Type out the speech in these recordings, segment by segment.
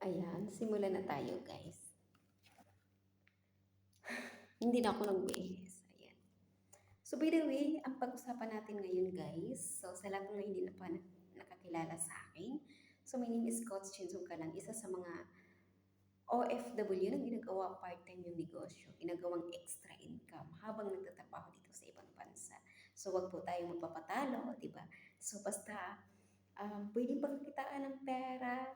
Ayan, simulan na tayo guys. Hindi na ako nagbihis. Ayan. So by the way, ang pag-usapan natin ngayon guys, so sa lahat ng hindi na pa nakakilala sa akin, so my name is Coach Chinsun Kalang, isa sa mga OFW na ginagawa part-time yung negosyo, ginagawang extra income habang nagtatrabaho dito sa ibang bansa. So wag po tayong magpapatalo, di ba? So basta pwede pagkitaan ng pera.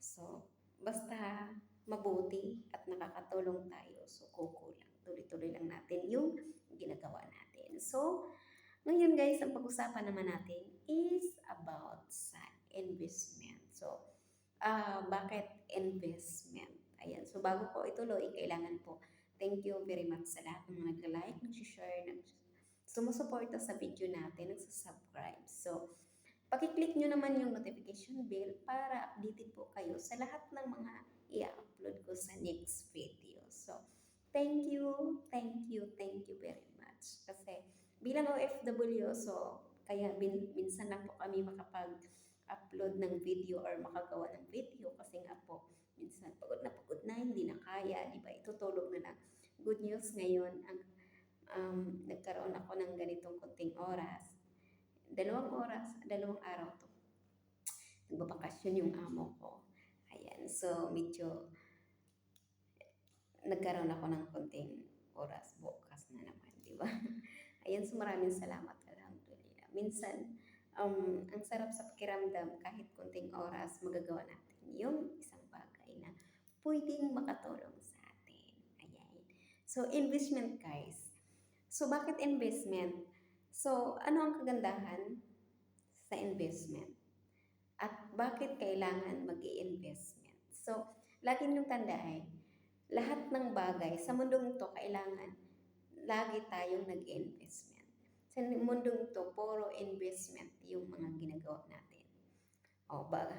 So, basta mabuti at nakakatulong tayo. So, kukulang. Tuloy-tuloy lang natin yung ginagawa natin. So, ngayon guys, ang pag-usapan naman natin is about sa investment. So, bakit investment? Ayan. So, bago ko ituloy, kailangan po, thank you very much sa lahat ng mga nag-like, nag-share, sumusuporta sa video natin, nagsasubscribe. So, pakiclick nyo naman yung notification bell para updated po kayo sa lahat ng mga i-upload ko sa next video. So, thank you very much. Kasi bilang OFW, so kaya minsan lang po kami makapag-upload ng video or makagawa ng video kasi nga po, minsan pagod na, hindi na kaya, di ba? Itutulog na lang. Good news ngayon, nagkaroon ako ng ganitong konting oras, 2 oras, 2 araw to. Nagbabakasyon yung amo ko. Ayan, so medyo nagkaroon ako ng konting oras bukas na naman, di ba? Ayan, so maraming salamat, alhamdulillah. Minsan, ang sarap sa pakiramdam, kahit konting oras, magagawa natin yung isang bagay na pwedeng makatulong sa atin. Ayan. So, investment guys. So, bakit investment? So, ano ang kagandahan sa investment? At bakit kailangan mag-i-investment? So, lagi niyong tandaan, lahat ng bagay sa mundong to kailangan lagi tayong nag-investment. Sa mundong to, puro investment yung mga ginagawa natin.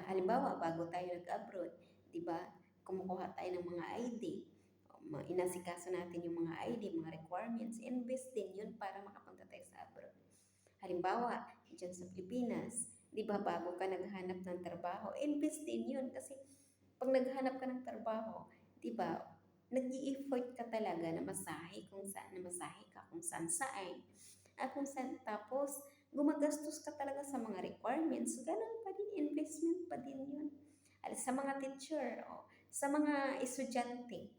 Halimbawa, bago tayo nag-abroad, di ba, kumukuha tayo ng mga ID, inasikaso natin yung mga ID, mga requirements, invest din yun para makapunta tayo sa abroad. Halimbawa, dyan sa Pilipinas, di ba bago ka naghanap ng trabaho, invest din yun kasi pag naghanap ka ng trabaho, di ba, nag-i-effort ka talaga na masahe kung saan, na masahe ka kung saan saan. At kung saan, tapos, gumagastos ka talaga sa mga requirements, ganun pa din, investment pa din yun. Sa mga teacher, sa mga estudyante,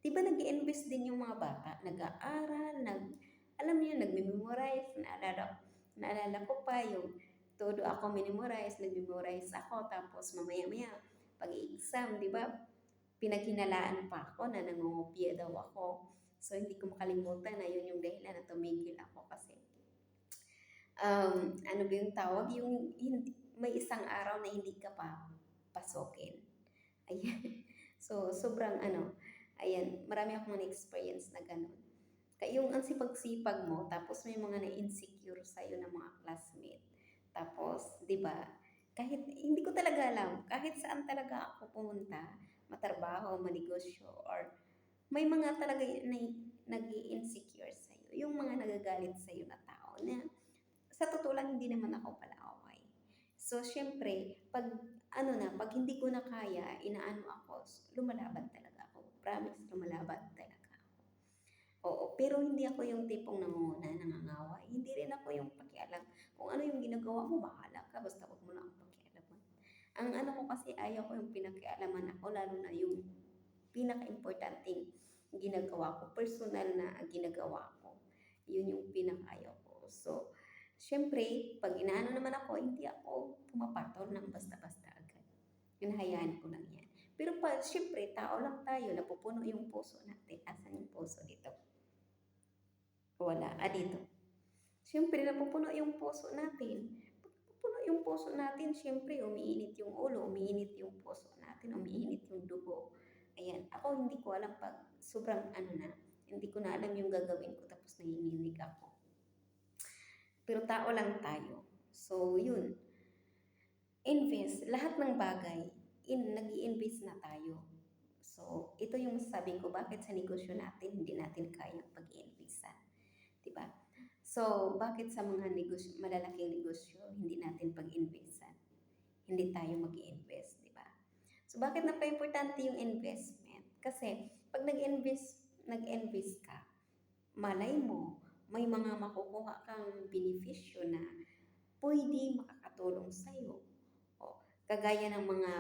di ba nag-invest din yung mga bata, nag-aaral, alam niyo, nagme-memorize, naalala ko pa yung todo ako memorize, nag-memorize ako, tapos mamaya-maya, pag-i-exam, di ba, pinaghinalaan pa ako na nangungopia daw ako. So, hindi ko makalimutan na yun yung dahilan na tumigil ako kasi, ano ba yung tawag, yung may isang araw na hindi ka pa pasokin. Ayan. So, sobrang ayan, marami akong na-experience na ganun. Kaya yung ang sipag-sipag mo, tapos may mga na-insecure sa'yo ng mga classmate. Tapos, di ba, kahit, hindi ko talaga alam, kahit saan talaga ako pumunta, matrabaho, manegosyo, or may mga talaga na nag-i-insecure sa'yo. Yung mga nagagalit sa'yo na tao na, sa totoo lang, hindi naman ako pala okay. So, syempre, pag hindi ko na kaya, inaano ako, lumalaban talaga ako. Promise, lumalaban talaga ako. Oo, pero hindi ako yung tipong nangunguna, nangangaway. Hindi rin ako yung pakialam. Kung ano yung ginagawa mo, bahala ka. Basta huwag mo na akong pakialaman. Ang ano ko kasi, ayaw ko yung pinakialaman ako, lalo na yung pinaka-importanting ginagawa ko, personal na ginagawa ko. Yun yung pinaka-ayaw ko. So, syempre, pag inaano naman ako, hindi ako pumapatol ng basta-basta agad. Hinahayaan ko lang yan. Pero syempre, tao lang tayo, napupuno yung puso natin. Asan yung puso dito? Wala. Dito. Syempre, napupuno yung puso natin. Pag napupuno yung puso natin, syempre, umiinit yung ulo, umiinit yung puso natin, umiinit yung dugo. Ayan. Ako, hindi ko alam pag sobrang hindi ko na alam yung gagawin ko tapos nanginginig ako. Pero tao lang tayo. So, yun. Invest. Lahat ng bagay, nag-i-invest na tayo. So, ito yung masasabi ko, bakit sa negosyo natin, hindi natin kayang pag-i-investan. Diba? So, bakit sa mga negosyo, malalaking negosyo, hindi natin pag-investan? Hindi tayo mag-i-invest, diba? So, bakit napaka-importante yung investment? Kasi, pag nag-invest ka, malay mo, may mga makukuha kang benepisyo na pwede makakatulong sa'yo. O, kagaya ng mga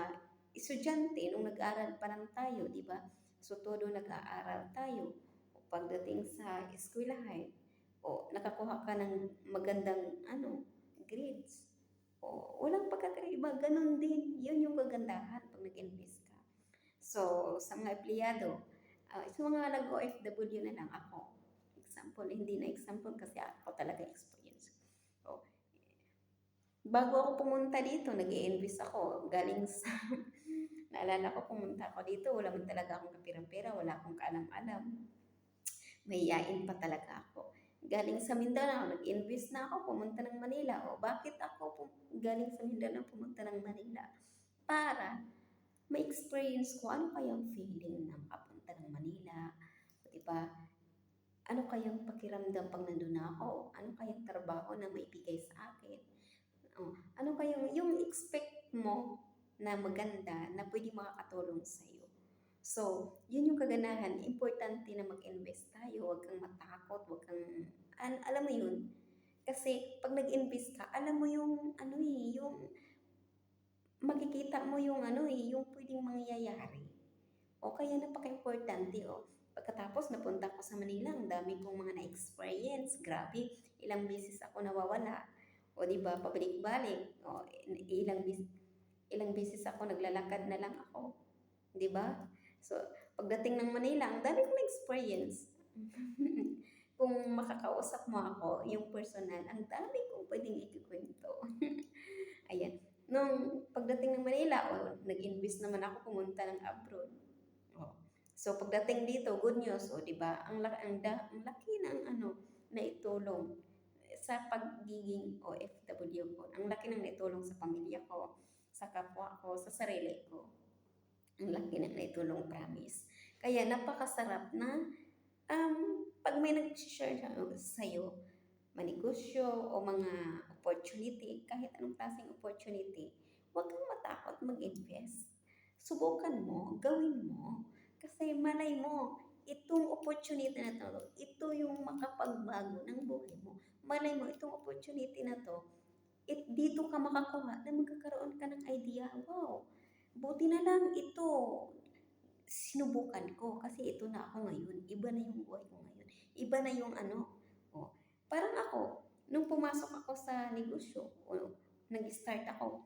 estudyante, nung nag-aaral pa lang tayo, di ba? So, todo nag-aaral tayo. O, pagdating sa eskwelahan, o, nakakuha ka ng magandang, grades. O, walang pagkakaiba, ganun din. Yun yung kagandahan pag nag-invest ka. So, sa mga empleyado, sa mga nag-OFW na lang ako, example, hindi na example kasi ako talaga experience. So, bago ako pumunta dito, nag-i-invest ako. Galing sa, naalala ko, pumunta ako dito, wala man talaga akong kapirang-pera, wala akong kaalam-alam. Mahihain pa talaga ako. Galing sa Mindanao, nag-invest na ako, pumunta ng Manila. O bakit ako galing sa Mindanao, pumunta ng Manila? Para ma-experience ko ano kayang feeling ng papunta ng Manila. Diba? Ano kayang pakiramdam pag nandun na ako? Ano kayang trabaho na maibigay sa akin? Ano kayang yung expect mo na maganda na pwede makakatulong sa'yo? So, yun yung kaganahan. Importante na mag-invest tayo. Huwag kang matakot. Huwag kang, alam mo yun? Kasi pag nag-invest ka, alam mo yung, yung makikita mo yung, yung pwedeng mangyayari. O kaya napaka-importante, o. Pagkatapos, napunta ko sa Manila, ang dami kong mga na-experience. Grabe, ilang beses ako nawawala. O di ba, pabalik-balik. O, ilang beses ako naglalakad na lang ako. Di ba? So, pagdating ng Manila, ang dami kong experience. Kung makakausap mo ako, yung personal, ang dami kong pwedeng ikikwento. Ayan. Nung pagdating ng Manila, nag-invest naman ako pumunta ng abroad. Oh. So, pagdating dito, good news, di ba? Ang laki ng naitulong sa pagiging OFW ko. Ang laki ng naitulong sa pamilya ko, sa kapwa ko, sa sarili ko. Ang laki ng naitulong, promise. Kaya napakasarap na pag may nag-share sa'yo, manegosyo o mga opportunity, kahit anong klaseng opportunity, huwag kang matakot mag-invest. Subukan mo, gawin mo, kasi malay mo, itong opportunity na to, ito yung makapagbago ng buhay mo. Malay mo, itong opportunity na to, dito ka makakuha na magkakaroon ka ng idea, wow, buti na lang ito, sinubukan ko kasi ito na ako ngayon. Iba na yung buhay ko ngayon. Iba na yung oh. Parang ako, nung pumasok ako sa negosyo, nag-start ako,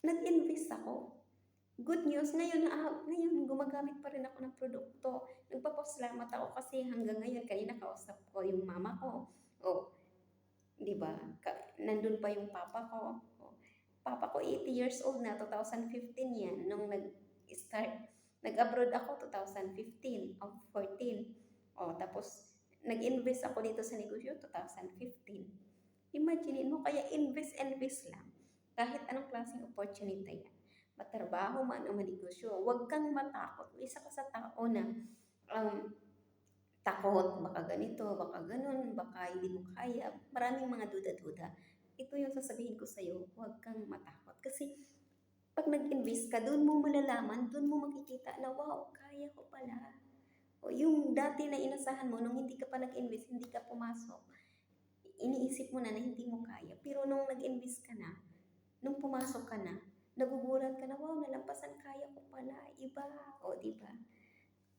nag-invest ako. Good news, ngayon gumagamit pa rin ako ng produkto. Nagpapasalamat ako kasi hanggang ngayon, kanina kausap ko yung mama ko. Oh, di ba? Nandun pa yung papa ko. Oh, papa ko 80 years old na, 2015 yan, nung nag-start. Nag-abroad ako 2015 o 14. Oh, tapos nag-invest ako dito sa negosyo 2015. Imagine mo, kaya invest lang. Kahit anong klaseng opportunity yan. Matrabaho man o manegosyo, huwag kang matakot. Isa ka sa tao na takot, baka ganito, baka ganun, baka hindi mo kaya. Maraming mga duda-duda. Ito yung sasabihin ko sa'yo, huwag kang matakot. Kasi pag nag-invest ka, doon mo malalaman, doon mo makikita na, wow, kaya ko pala. O yung dati na inasahan mo, nung hindi ka pa nag-invest, hindi ka pumasok, iniisip mo na hindi mo kaya. Pero nung nag-invest ka na, nung pumasok ka na, nagugulat ka na, wow, nalampasan, kaya ko pala, iba. O, di ba?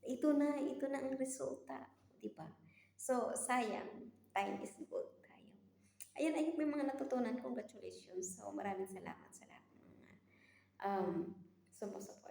Ito na ang resulta, di ba? So, sayang, time is gold tayo. Ayan, ay may mga natutunan, congratulations. So, maraming salamat sa lahat ng mga sumusuporta.